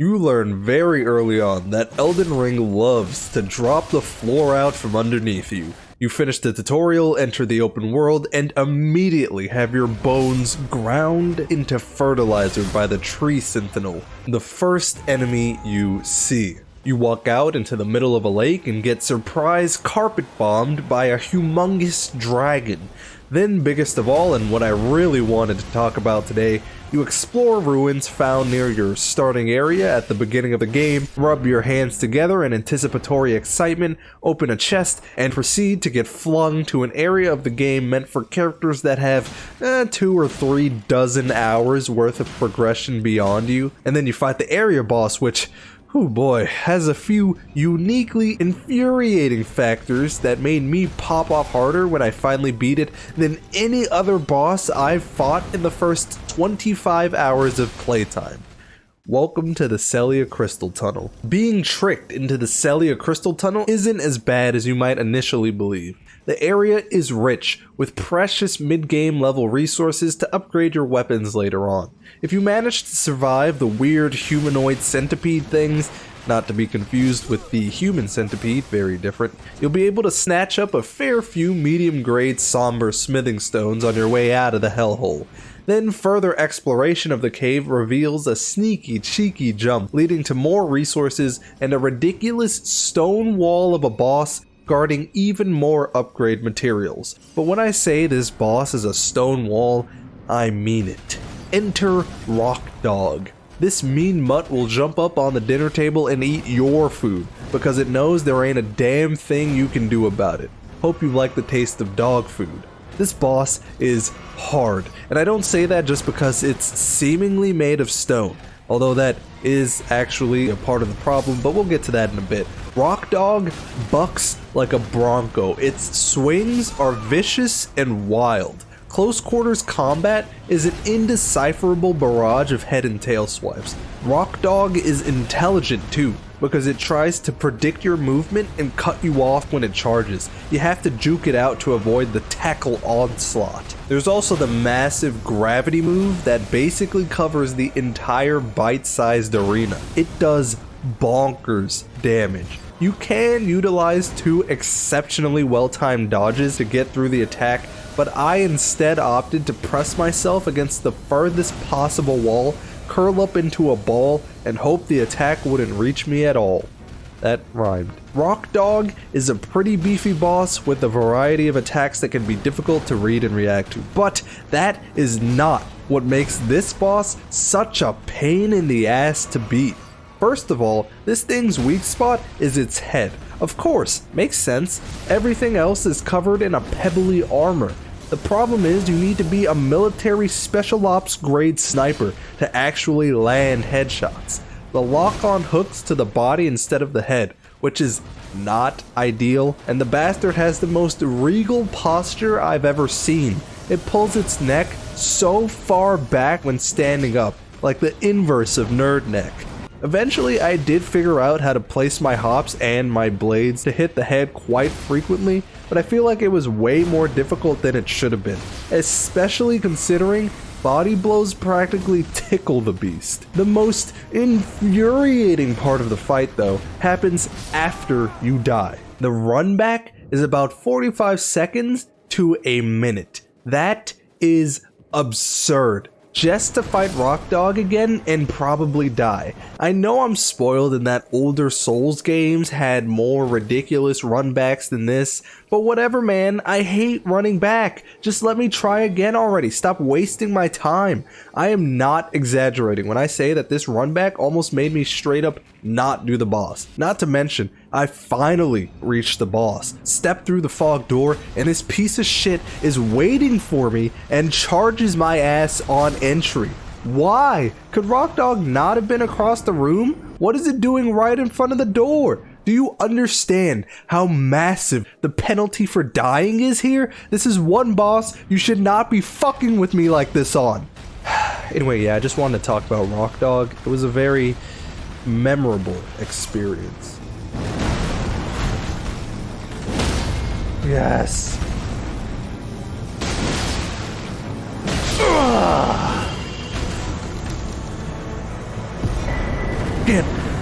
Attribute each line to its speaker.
Speaker 1: You learn very early on that Elden Ring loves to drop the floor out from underneath you. You finish the tutorial, enter the open world, and immediately have your bones ground into fertilizer by the tree sentinel, the first enemy you see. You walk out into the middle of a lake and get surprise carpet bombed by a humongous dragon. Then, biggest of all, and what I really wanted to talk about today, you explore ruins found near your starting area at the beginning of the game, rub your hands together in anticipatory excitement, open a chest, and proceed to get flung to an area of the game meant for characters that have 2 or 3 dozen hours worth of progression beyond you. And then you fight the area boss, which, oh boy, has a few uniquely infuriating factors that made me pop off harder when I finally beat it than any other boss I've fought in the first 25 hours of playtime. Welcome to the Sellia Crystal Tunnel. Being tricked into the Sellia Crystal Tunnel isn't as bad as you might initially believe. The area is rich, with precious mid-game level resources to upgrade your weapons later on. If you manage to survive the weird humanoid centipede things, not to be confused with the human centipede, very different, you'll be able to snatch up a fair few medium-grade somber smithing stones on your way out of the hellhole. Then further exploration of the cave reveals a sneaky, cheeky jump, leading to more resources and a ridiculous stone wall of a boss guarding even more upgrade materials. But when I say this boss is a stone wall, I mean it. Enter Rock Dog. This mean mutt will jump up on the dinner table and eat your food, because it knows there ain't a damn thing you can do about it. Hope you like the taste of dog food. This boss is hard, and I don't say that just because it's seemingly made of stone, although that is actually a part of the problem, but we'll get to that in a bit. Rock Dog bucks like a bronco. Its swings are vicious and wild. Close quarters combat is an indecipherable barrage of head and tail swipes. Rock Dog is intelligent too, because it tries to predict your movement and cut you off when it charges. You have to juke it out to avoid the tackle onslaught. There's also the massive gravity move that basically covers the entire bite-sized arena. It does bonkers damage. You can utilize 2 exceptionally well-timed dodges to get through the attack, but I instead opted to press myself against the furthest possible wall, curl up into a ball, and hope the attack wouldn't reach me at all. That rhymed. Rock Dog is a pretty beefy boss with a variety of attacks that can be difficult to read and react to, but that is not what makes this boss such a pain in the ass to beat. First of all, this thing's weak spot is its head. Of course, makes sense. Everything else is covered in a pebbly armor. The problem is you need to be a military special ops grade sniper to actually land headshots. The lock-on hooks to the body instead of the head, which is not ideal, and the bastard has the most regal posture I've ever seen. It pulls its neck so far back when standing up, like the inverse of nerd neck. Eventually, I did figure out how to place my hops and my blades to hit the head quite frequently, but I feel like it was way more difficult than it should have been, especially considering body blows practically tickle the beast. The most infuriating part of the fight, though, happens after you die. The run back is about 45 seconds to a minute. That is absurd. Just to fight Rock Dog again and probably die. I know I'm spoiled in that older Souls games had more ridiculous runbacks than this, but whatever, man, I hate running back. Just let me try again already. Stop wasting my time. I am not exaggerating when I say that this runback almost made me straight up not do the boss. Not to mention, I finally reached the boss, stepped through the fog door, and this piece of shit is waiting for me and charges my ass on entry. Why? Could Rock Dog not have been across the room? What is it doing right in front of the door? Do you understand how massive the penalty for dying is here? This is one boss you should not be fucking with me like this on. Anyway, yeah, I just wanted to talk about Rock Dog. It was a very memorable experience. Yes. Ugh. again.